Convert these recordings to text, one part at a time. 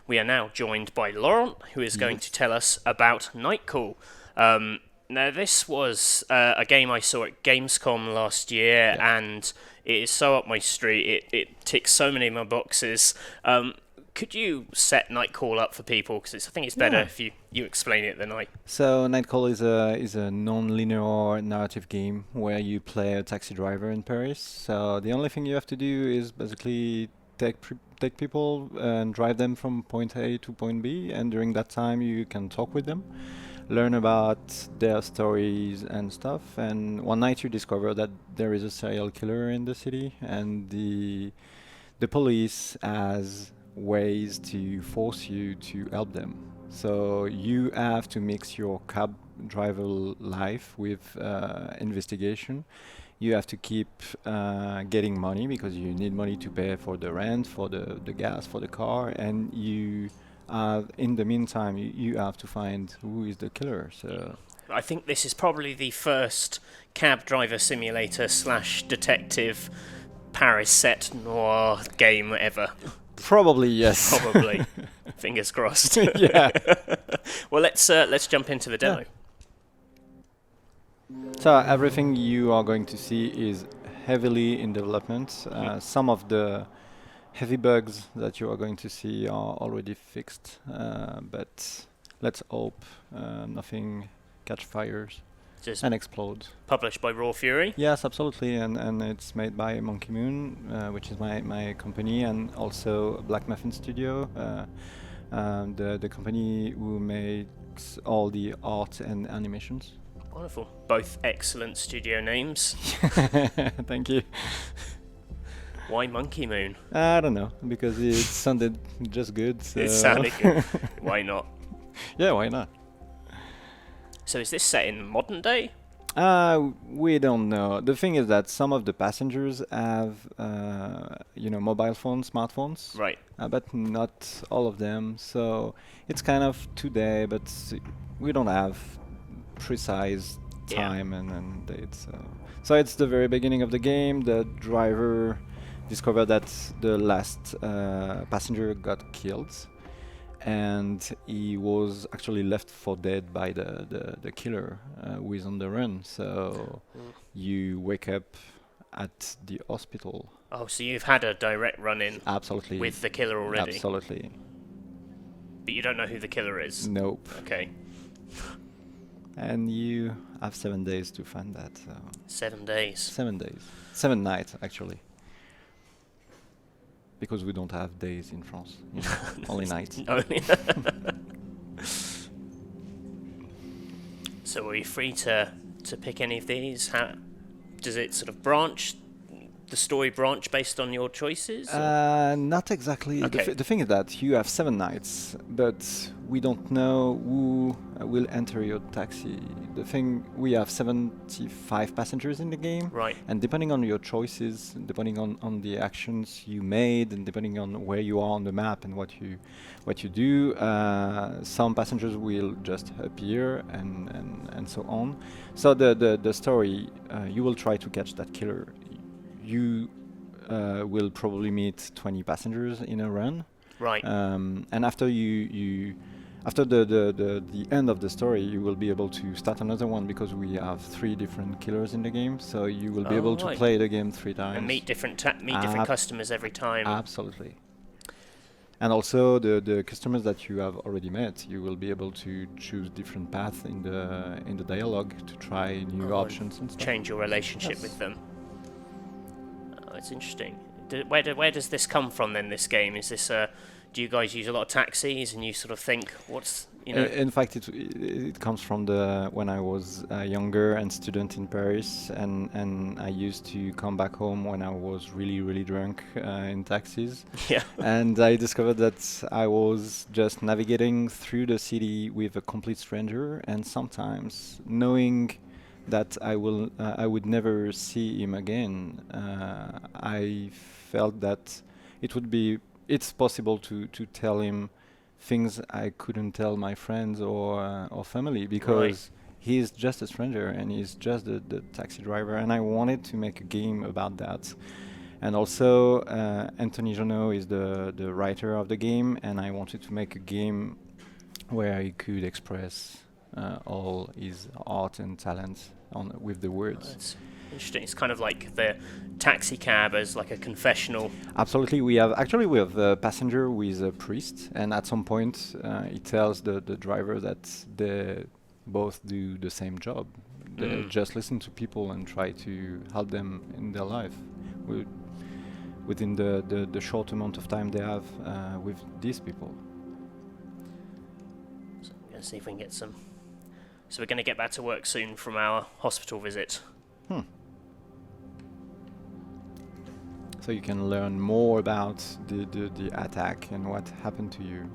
We are now joined by Laurent, who is going to tell us about Nightcall. Now, this was a game I saw at Gamescom last year, Yeah. and it is so up my street. It ticks so many of my boxes. Could you set Nightcall up for people? Because I think it's better Yeah. if you explain it than I. So Nightcall is a non-linear narrative game where you play a taxi driver in Paris. So the only thing you have to do is basically take people and drive them from point A to point B, and during that time you can talk with them, learn about their stories and stuff. And one night you discover that there is a serial killer in the city, and the police has ways to force you to help them. So you have to mix your cab driver life with investigation. You have to keep getting money because you need money to pay for the rent, for the gas, for the car, and in the meantime, you have to find who is the killer. So I think this is probably the first cab driver simulator slash detective Paris set noir game ever. probably yes. Probably. Fingers crossed. Yeah. Well, let's jump into the demo. So everything you are going to see is heavily in development. Some of the heavy bugs that you are going to see are already fixed, but let's hope nothing catch fires Just and explode. published by Raw Fury. Yes, absolutely, and it's made by Monkey Moon, which is my company, and also Black Muffin Studio, the company who makes all the art and animations. Wonderful. Both excellent studio names. Thank you. Why Monkey Moon? I don't know, because it sounded just good. So It sounded good. Why not? Yeah, why not? So is this set in modern day? We don't know. The thing is that some of the passengers have, mobile phones, smartphones, Right. but not all of them. So it's kind of today, but we don't have precise Yeah. time and date. So it's the very beginning of the game. The driver discovered that the last passenger got killed, and he was actually left for dead by the killer who is on the run. So you wake up at the hospital. Oh, so you've had a direct run-in Absolutely. with the killer already, Absolutely. but you don't know who the killer is. Nope. Okay. And you have 7 days to find that. So 7 days. 7 days. 7 nights, actually. Because we don't have days in France. Only nights. Only. So are you free to pick any of these? How does it sort of branch? The story branch based on your choices? Not exactly. Okay. The thing is that you have 7 nights, but we don't know who will enter your taxi. The thing, we have 75 passengers in the game, Right. and depending on your choices, depending on the actions you made, and depending on where you are on the map and what you do, some passengers will just appear and so on. So the story, you will try to catch that killer. You will probably meet 20 passengers in a run, Right. and after after the end of the story, you will be able to start another one because we have 3 different killers in the game. So you will be Oh, able to right. play the game 3 times. And meet different customers every time. Absolutely. And also the customers that you have already met, you will be able to choose different paths in the dialogue to try new Oh, options and stuff. Change your relationship Yes. with them. Oh, it's interesting. Where does this come from then? This game is this? Do you guys use a lot of taxis, and you sort of think, what's In fact, it comes from when I was younger and student in Paris, and I used to come back home when I was really drunk in taxis. Yeah. And I discovered that I was just navigating through the city with a complete stranger, and sometimes knowing that I would never see him again, I felt that it's possible to tell him things I couldn't tell my friends or family because he's just a stranger and he's just the taxi driver, and I wanted to make a game about that. And also, Anthony Jonot is the writer of the game, and I wanted to make a game where he could express all his art and talent with the words. That's interesting. It's kind of like the taxi cab as like a confessional. Absolutely, we have a passenger who is a priest, and at some point he tells the driver that they both do the same job. They just listen to people and try to help them in their life within the short amount of time they have with these people. So I'm going to see if we can get some. So we're going to get back to work soon from our hospital visit. So you can learn more about the attack and what happened to you.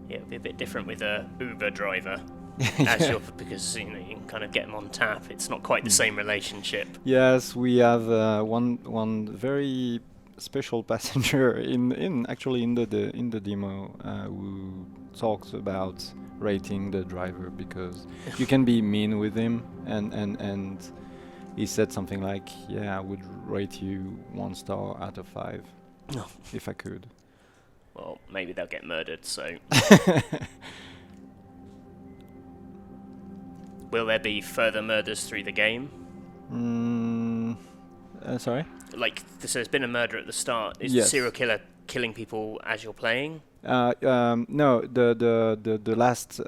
Yeah, it'll be a bit different with a Uber driver, because you can kind of get them on tap. It's not quite the same relationship. Yes, we have one very special passenger in the demo who talks about rating the driver, because you can be mean with him, and he said something like, "Yeah, I would rate you 1 star out of 5 if I could." Well, maybe they'll get murdered, so... Will there be further murders through the game? Sorry? Like, there's been a murder at the start. Is Yes. the serial killer killing people as you're playing? No, the last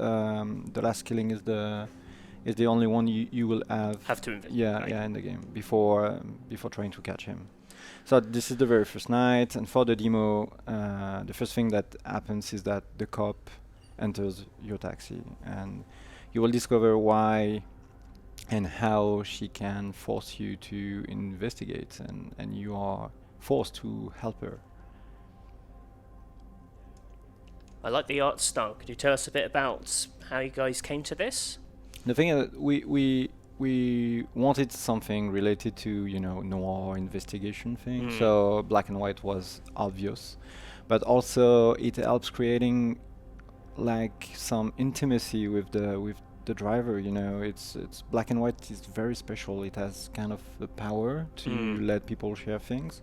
killing is the only one you will have to investigate. in the game before trying to catch him. So this is the very first night, and for the demo, the first thing that happens is that the cop enters your taxi, and you will discover why and how she can force you to investigate, and you are forced to help her. I like the art style. Could you tell us a bit about how you guys came to this? The thing is, we wanted something related to, noir investigation thing. So black and white was obvious, but also it helps creating like some intimacy with the driver. It's black and white is very special. It has kind of the power to let people share things.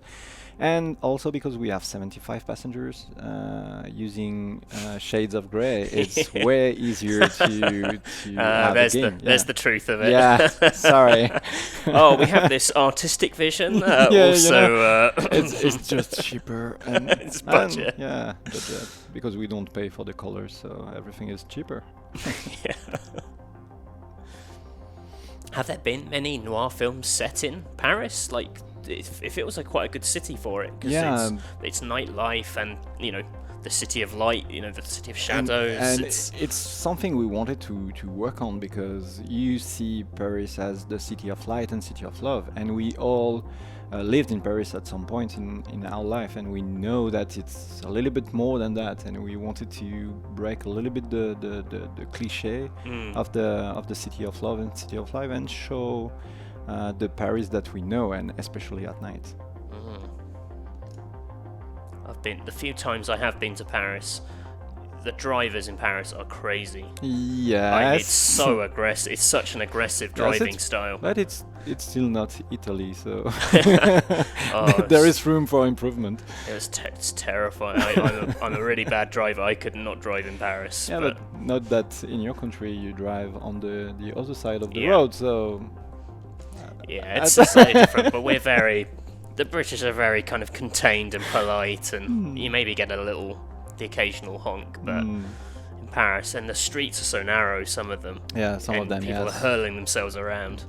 And also because we have 75 passengers, using shades of grey, it's way easier to have a game. There's the truth of it. Yeah, sorry. Oh, we have this artistic vision. It's just cheaper. And it's budget. Budget. Because we don't pay for the colors, so everything is cheaper. Yeah. Have there been many noir films set in Paris? Like, if it was quite a good city for it, because it's nightlife and the city of light, the city of shadows. And it's something we wanted to work on, because you see Paris as the city of light and city of love, and we all lived in Paris at some point in our life, and we know that it's a little bit more than that, and we wanted to break a little bit the cliche of the city of love and city of life, and show the Paris that we know, and especially at night. The few times I have been to Paris, the drivers in Paris are crazy. Yes. It's so aggressive. It's such an aggressive driving style. But it's still not Italy, so there is room for improvement. It's terrifying. I'm a really bad driver. I could not drive in Paris. Yeah, but not that in your country you drive on the other side of the road, so... Yeah, it's slightly different, but the British are very kind of contained and polite, and you maybe get the occasional honk, but in Paris, and the streets are so narrow, some of them. Yeah, some of them, people are hurling themselves around.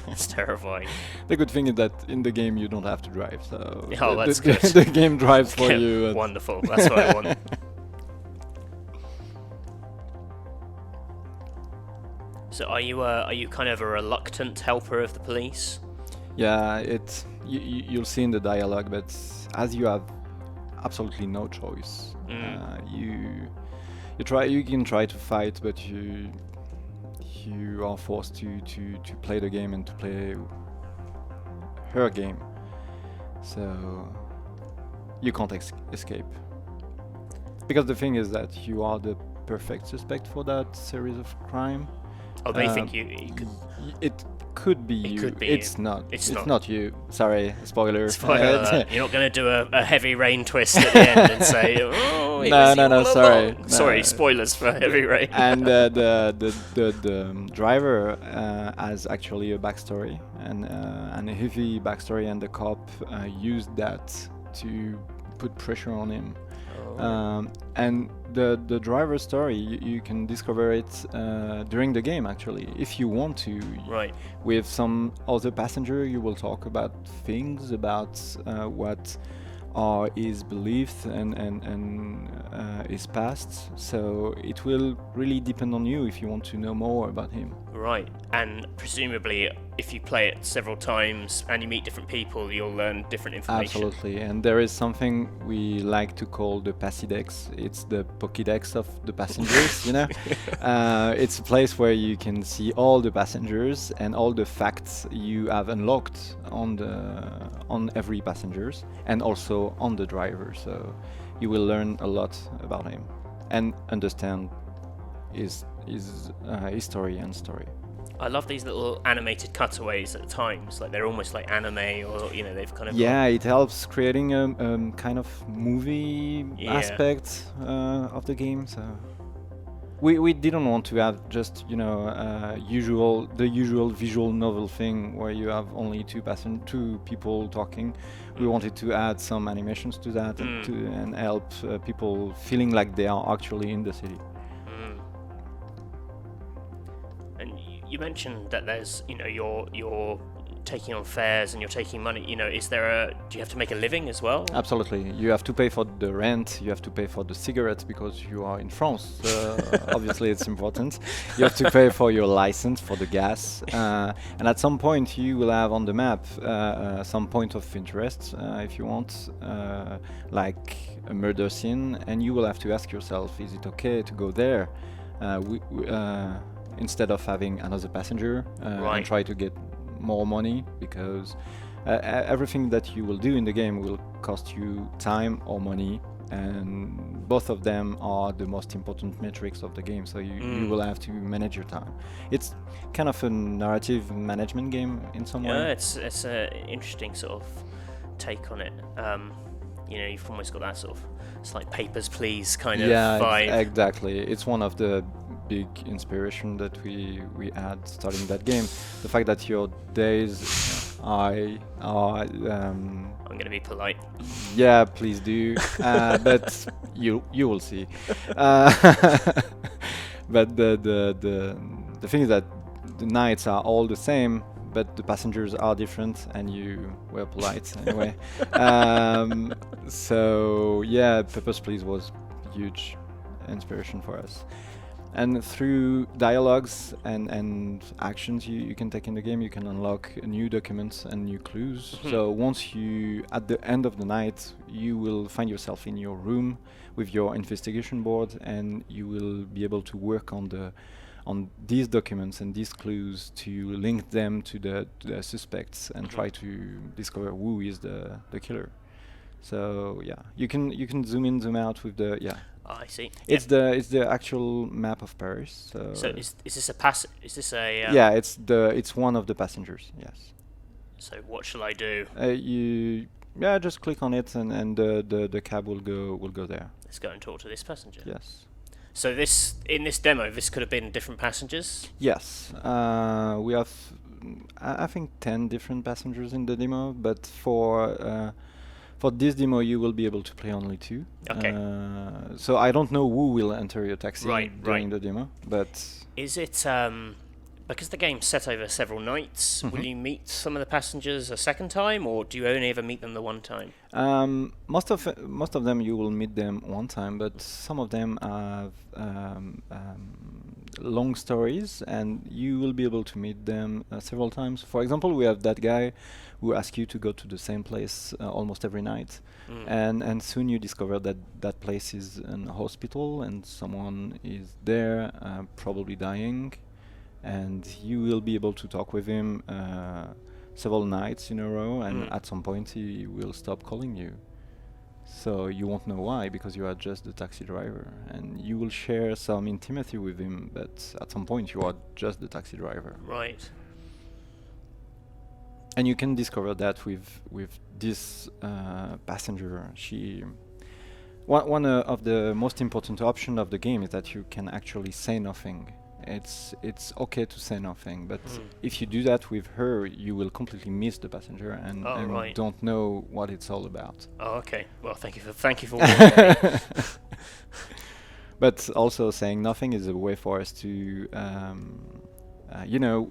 It's terrifying. The good thing is that in the game you don't have to drive, so that's good. The game drives for you. Wonderful, that's what I want. So are you kind of a reluctant helper of the police? Yeah, you'll see in the dialogue, but as you have absolutely no choice, you can try to fight, but you are forced to play the game and to play her game, so you can't escape. because the thing is that you are the perfect suspect for that series of crime. Oh, they think you could. It could be It you. could be It's you. not. It's It's not. not you. Sorry, spoiler. Spoiler alert, you're not going to do a heavy rain twist at the end and say, "Oh, it was you all sorry. along." Sorry, spoilers for heavy rain. And the driver has actually a backstory and a heavy backstory, and the cop used that to put pressure on him. And the driver story, you can discover it during the game, actually, if you want to. Right. With some other passenger, you will talk about things, about what are his beliefs and his past. So it will really depend on you if you want to know more about him. Right. And presumably, if you play it several times and you meet different people, you'll learn different information. Absolutely, and there is something we like to call the Passidex. It's the Pokédex of the passengers, you know. It's a place where you can see all the passengers and all the facts you have unlocked on every passengers and also on the driver. So you will learn a lot about him and understand his history and story. I love these little animated cutaways at times, like they're almost like anime, or they've kind of Yeah, it helps creating a kind of movie Yeah. aspect of the game. So we didn't want to have just the usual visual novel thing where you have only two people talking. We wanted to add some animations to that and help people feeling like they are actually in the city. And you mentioned that there's, you're taking on fares and you're taking money. Do you have to make a living as well? Absolutely. You have to pay for the rent, you have to pay for the cigarettes because you are in France. Obviously, it's important. You have to pay for your license, for the gas. And at some point, you will have on the map some point of interest, if you want, like a murder scene. And you will have to ask yourself, is it okay to go there? Instead of having another passenger Right. and try to get more money, because everything that you will do in the game will cost you time or money, and both of them are the most important metrics of the game, so you will have to manage your time. It's kind of a narrative management game in some way. Yeah, it's an interesting sort of take on it. You've almost got that sort of, it's like Papers, Please kind of vibe. Exactly. It's one of the big inspiration that we had starting that game. The fact that your days are I'm going to be polite. yeah, please do. But you will see. But the thing is that the nights are all the same, but the passengers are different, and you were polite anyway. So yeah, Papers, Please was huge inspiration for us. And through dialogues and actions you can take in the game, you can unlock new documents and new clues. So once at the end of the night, you will find yourself in your room with your investigation board, and you will be able to work on these documents and these clues to link them to the suspects and try to discover who is the killer. So yeah, you can zoom in, zoom out with the Oh, I see. It's the actual map of Paris. So is this Is this a? yeah, it's one of the passengers. Yes. So what shall I do? Just click on it and the cab will go there. Let's go and talk to this passenger. Yes. So in this demo, this could have been different passengers. Yes. We have I think 10 different passengers in the demo, but for this demo, you will be able to play only 2. Okay. So I don't know who will enter your taxi Right, during the demo, but Is it because the game's set over several nights? Will you meet some of the passengers a second time, or do you only ever meet them the one time? most of them you will meet them one time, but some of them have long stories, and you will be able to meet them several times. For example, we have that guy who asks you to go to the same place almost every night, and soon you discover that that place is a hospital and someone is there, probably dying, and you will be able to talk with him several nights in a row, and at some point he will stop calling you. So you won't know why, because you are just the taxi driver, and you will share some intimacy with him, but at some point you are just the taxi driver. Right. And you can discover that with this passenger. One of the most important option of the game is that you can actually say nothing. It's okay to say nothing, but if you do that with her, you will completely miss the passenger and right. don't know what it's all about. Oh, okay. Well, thank you for warning me. But also saying nothing is a way for us to,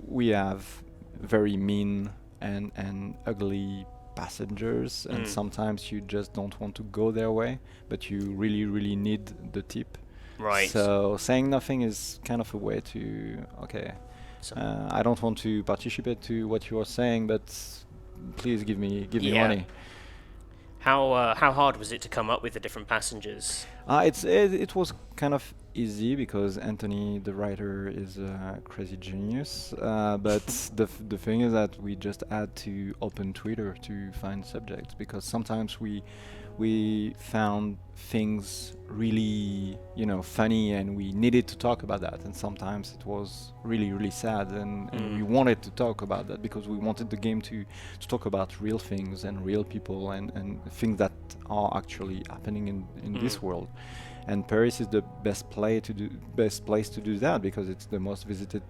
we have very mean and ugly passengers, and sometimes you just don't want to go their way, but you really, really need the tip. Right. So saying nothing is kind of a way to, I don't want to participate to what you are saying, but please give me money. How hard was it to come up with the different passengers? It was kind of easy because Anthony, the writer, is a crazy genius. But the thing is that we just had to open Twitter to find subjects, because sometimes we found things really funny and we needed to talk about that, and sometimes it was really, really sad, and we wanted to talk about that because we wanted the game to talk about real things and real people and things that are actually happening in this world. And Paris is the best place to do that, because it's the most visited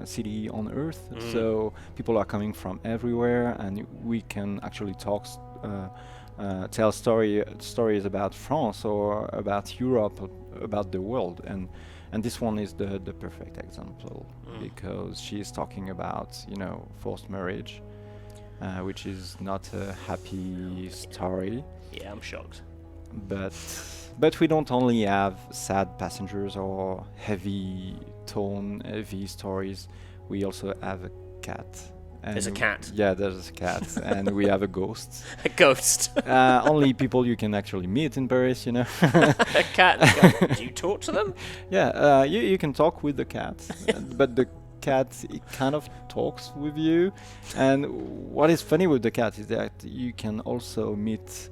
city on earth. So people are coming from everywhere, and we can actually tell stories about France or about Europe, or about the world, and this one is the perfect example, because she is talking about forced marriage, which is not a happy story. Yeah, I'm shocked. But we don't only have sad passengers or heavy stories. We also have a cat. And there's a cat. Yeah, there's a cat, and we have a ghost. A ghost. Only people you can actually meet in Paris, A cat. Do you talk to them? Yeah, you can talk with the cat, but the cat, it kind of talks with you. And what is funny with the cat is that you can also meet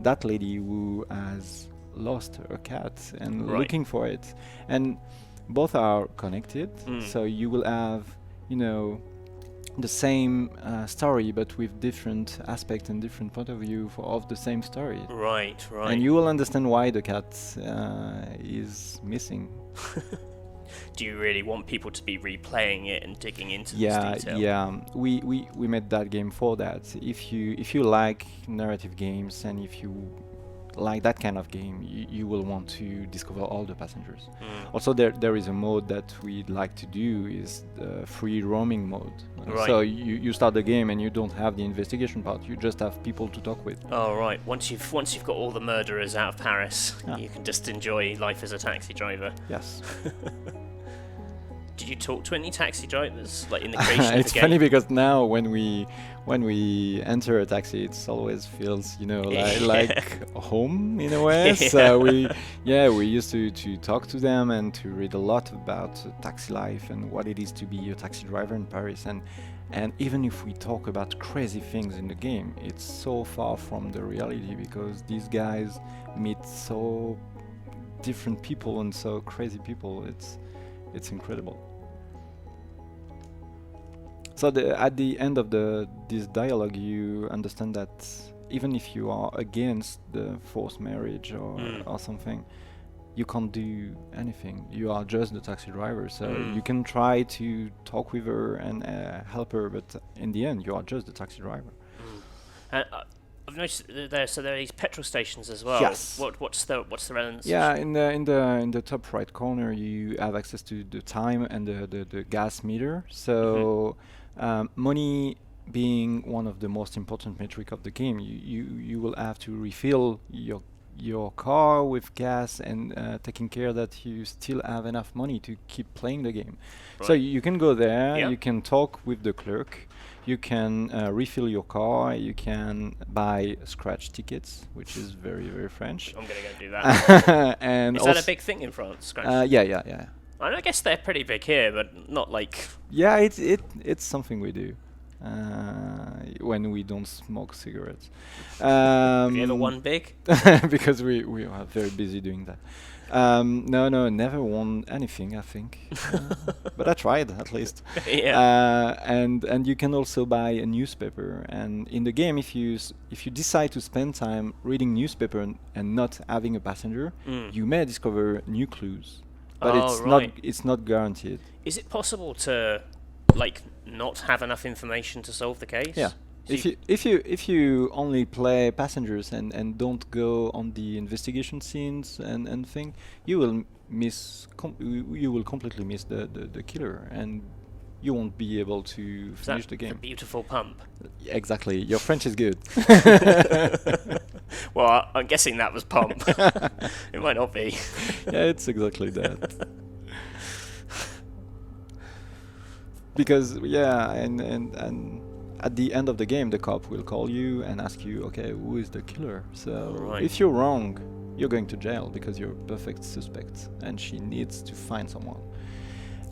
that lady who has lost her cat and looking for it, and both are connected. So you will have the same story, but with different aspects and different point of view of the same story. Right. And you will understand why the cat is missing. Do you really want people to be replaying it and digging into this detail? Yeah. We made that game for that. If you like narrative games, and if you like that kind of game, you will want to discover all the passengers. Also, there is a mode that we'd like to do, is the free roaming mode. So you start the game and you don't have the investigation part, you just have people to talk with. Oh right, once you've got all the murderers out of Paris, you can just enjoy life as a taxi driver. Yes. Did you talk to any taxi drivers, like in the creation of the game? It's funny because now when we enter a taxi, it always feels like home in a way. So we used to talk to them and to read a lot about taxi life and what it is to be a taxi driver in Paris. And even if we talk about crazy things in the game, it's so far from the reality, because these guys meet so different people and so crazy people. It's incredible. So at the end of this dialogue, you understand that even if you are against the forced marriage or something, you can't do anything. You are just the taxi driver. So you can try to talk with her and help her, but in the end, you are just the taxi driver. I've noticed there are these petrol stations as well. Yes. What's the relevance? Yeah, in the top right corner, you have access to the time and the gas meter. So money being one of the most important metric of the game, you will have to refill your car with gas and taking care that you still have enough money to keep playing the game. Right. So you can go there, you can talk with the clerk, you can refill your car, you can buy scratch tickets, which is very, very French. I'm going to go do that. And is that a big thing in France, scratch? Yeah. I guess they're pretty big here, but not like... Yeah, it's something we do. when we don't smoke cigarettes. Have you ever won big? Because we are very busy doing that. No, never won anything, I think. But I tried at least. Yeah. And you can also buy a newspaper. And in the game, if you decide to spend time reading newspaper and not having a passenger, you may discover new clues. But it's not guaranteed. Is it possible to like not have enough information to solve the case? Yeah. So If you only play passengers and don't go on the investigation scenes and thing, you will you will completely miss the killer, and you won't be able to finish the game. The beautiful pump. Exactly. Your French is good. Well, I'm guessing that was pump. It might not be. Yeah, it's exactly that. Because and at the end of the game, the cop will call you and ask you, okay, who is the killer? So if you're wrong, you're going to jail because you're a perfect suspect, and she needs to find someone.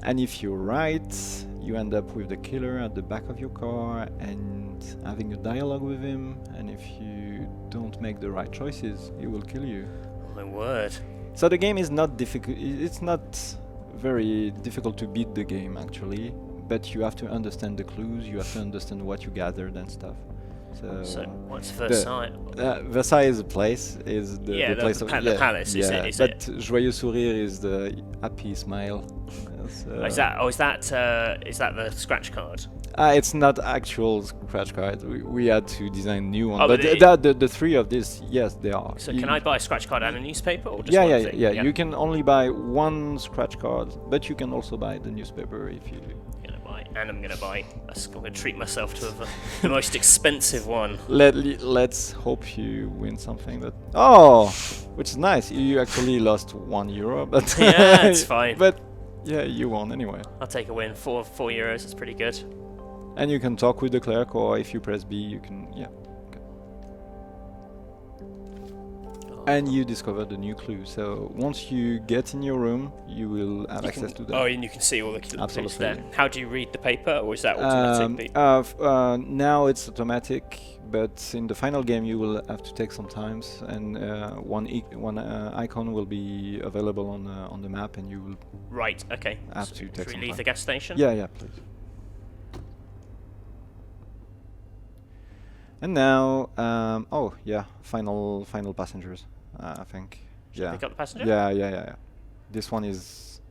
And if you're right, you end up with the killer at the back of your car and having a dialogue with him. And if you don't make the right choices, he will kill you. Oh my word. So the game is not difficult. It's not very difficult to beat the game, actually. But you have to understand the clues, you have to understand what you gathered and stuff. So what's Versailles? Versailles is a place, is the place the of palace. Yeah, Is but it? Joyeux Sourire is the happy smile. Is that the scratch card? It's not actual scratch card. We had to design new one. Oh, but the three of this, yes, they are. So can I buy a scratch card and a newspaper, or just yeah, one yeah, thing? yeah. You can only buy one scratch card, but you can also buy the newspaper if you. I'm gonna treat myself to the most expensive one. Let's hope you win something that. Which is nice. You actually lost €1, but yeah, it's fine. But yeah, you won anyway. I'll take a win. €4. That's pretty good. And you can talk with the clerk, or if you press B, you can And you discover the new clue. So once you get in your room, you will have access to them. Oh, and you can see all the clues Absolutely. there. How do you read the paper, or is that automatic? Now it's automatic, but in the final game you will have to take some time, and one icon will be available on the map, and you will. Right. Okay. Have to take some Should we leave time. the gas station? Yeah, please. And now, final passengers. I think. Should I pick up the passenger? Yeah. This one is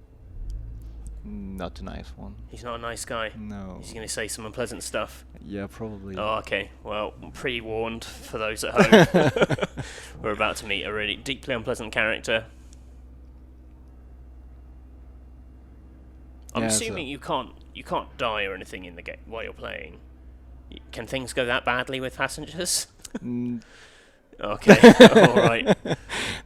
not a nice one. He's not a nice guy. No. He's going to say some unpleasant stuff. Yeah, probably. Oh, okay. Well, pre-warned for those at home. We're about to meet a really deeply unpleasant character. I'm assuming you can't die or anything in the game while you're playing. Can things go that badly with passengers? Okay, all right.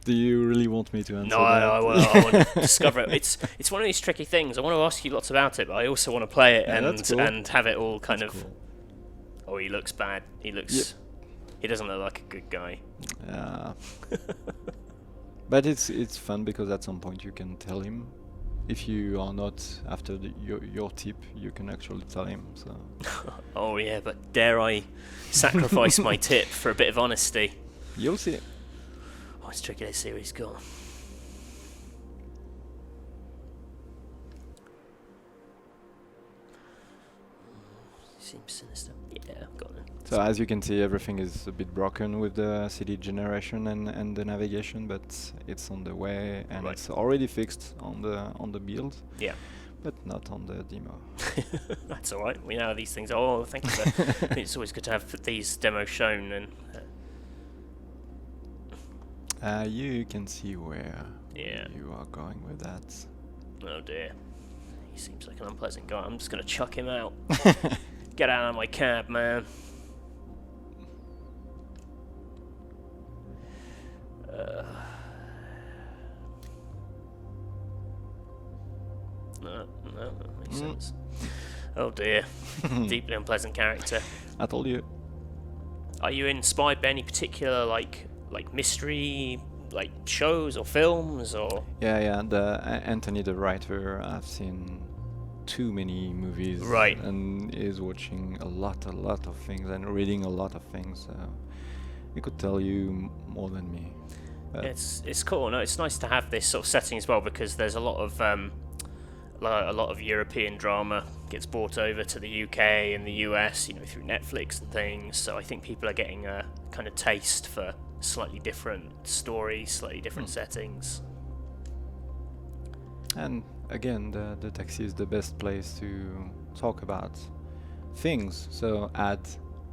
Do you really want me to answer that? I want to discover it. It's one of these tricky things. I want to ask you lots about it, but I also want to play it and have it all kind of. Cool. Oh, he looks bad. He looks. Yep. He doesn't look like a good guy. Yeah. But it's fun because at some point you can tell him. If you are not after your tip, you can actually tell him. So. Oh yeah, but dare I sacrifice my tip for a bit of honesty? You'll see. Oh, it's tricky to see where he's gone. Seems sinister. Yeah, got it. So as you can see, everything is a bit broken with the city generation and the navigation, but it's on the way and it's already fixed on the build. Yeah. But not on the demo. That's all right. We know how these things are. Oh, thank you, sir. It's always good to have these demos shown. And you can see where you are going with that. Oh dear. He seems like an unpleasant guy. I'm just going to chuck him out. Get out of my cab, man. No, that makes sense. Oh dear. Deeply unpleasant character. I told you. Are you inspired by any particular like mystery shows or films or? Yeah. The Anthony the writer. I've seen too many movies, Right. and is watching a lot of things and reading a lot of things. He could tell you more than me. It's cool. No, it's nice to have this sort of setting as well, because there's a lot of European drama gets brought over to the UK and the US, through Netflix and things. So I think people are getting a kind of taste for slightly different stories, slightly different settings. And again, the taxi is the best place to talk about things. So add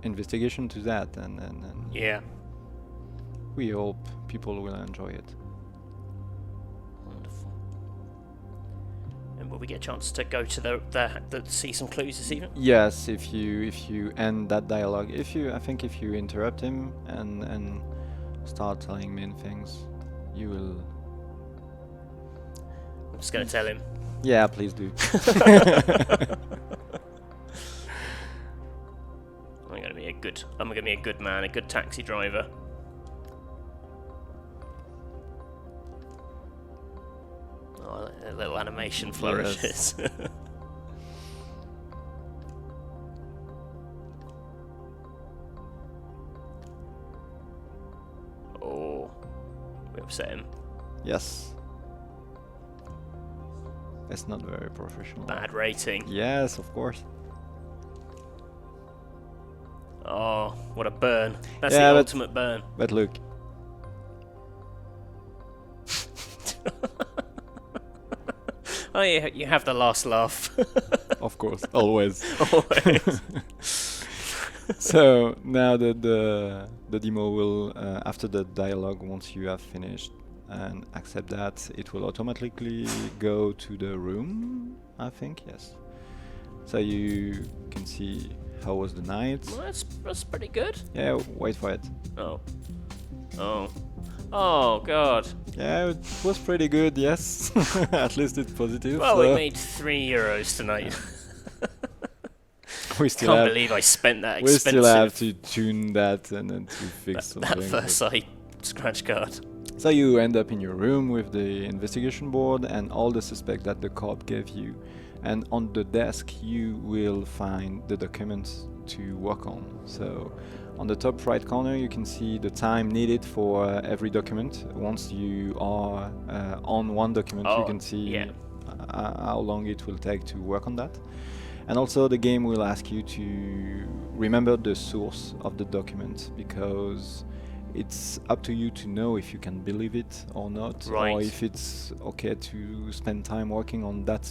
investigation to that, and Yeah. we hope people will enjoy it. Wonderful. And will we get a chance to go to the see some clues this evening? Yes, if you end that dialogue, if you interrupt him and start telling main things, you will. I'm just going to tell him. Yeah, please do. I'm going to be a good man, a good taxi driver. Oh, a little animation flourishes. Yes. Oh, we upset him. Yes. It's not very professional. Bad rating. Yes, of course. Oh, what a burn. That's Yeah, the but- ultimate burn. But look, Oh, yeah, you have the last laugh. of course, always. Always. So now the demo will, after the dialogue, once you have finished and accept that, it will automatically go to the room, I think, yes. So you can see how was the night. Well, that's pretty good. Yeah, wait for it. Oh. Oh. Oh, God. Yeah, it was pretty good, yes. At least it's positive. Well, so we made €3 tonight. we still Can't have, believe I spent that we expensive. still have to tune that and then to fix that something. first sight scratch card. So you end up in your room with the investigation board and all the suspects that the cop gave you. And on the desk you will find the documents to work on. So on the top right corner you can see the time needed for every document. Once you are on one document you can see how long it will take to work on that. And also the game will ask you to remember the source of the document, because it's up to you to know if you can believe it or not, Right. or if it's okay to spend time working on that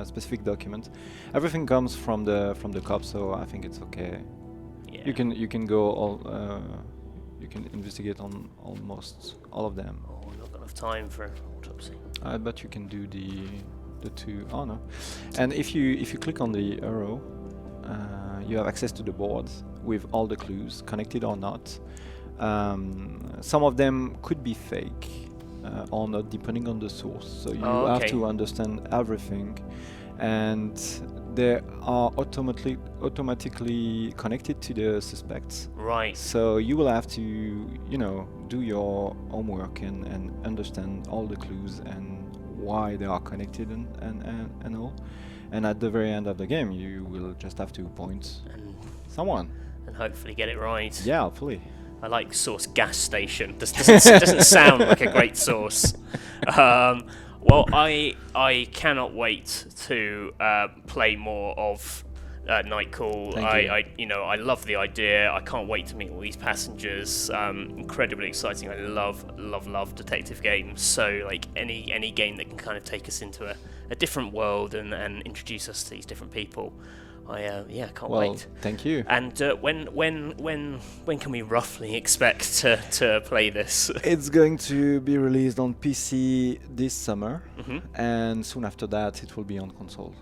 specific document. Everything comes from the cop, so I think it's okay. Yeah. You can go all you can investigate on almost all of them. Oh, not got enough time for autopsy. But you can do the two. Oh no! And if you click on the arrow, you have access to the board with all the clues, connected or not. Some of them could be fake or not, depending on the source. So you have to understand everything, and they are automatically connected to the suspects. Right. So you will have to, do your homework and understand all the clues and why they are connected and all. And at the very end of the game, you will just have to point And someone. hopefully get it right. Yeah, hopefully. I like source gas station. Doesn't sound like a great source. Well, I cannot wait to play more of Night Call. Thank you. I love the idea. I can't wait to meet all these passengers. Incredibly exciting. I love detective games. So like any game that can kind of take us into a different world and introduce us to these different people. I can't wait. Thank you. And when can we roughly expect to play this? It's going to be released on PC this summer, Mhm. and soon after that it will be on console.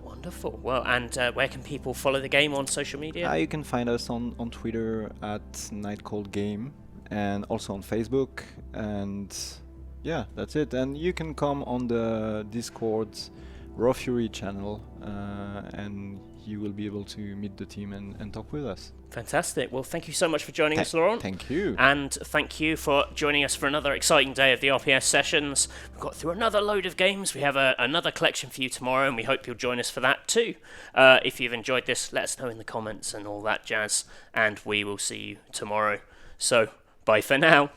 Wonderful. Well, and where can people follow the game on social media? You can find us on Twitter at Night Cold Game, and also on Facebook, and yeah, that's it. And you can come on the Discord Raw Fury channel, and you will be able to meet the team and talk with us. Fantastic. Well, thank you so much for joining us, Laurent. Thank you. And thank you for joining us for another exciting day of the RPS sessions. We've got through another load of games. We have another collection for you tomorrow, and we hope you'll join us for that too. If you've enjoyed this, let us know in the comments and all that jazz, and we will see you tomorrow. So, bye for now.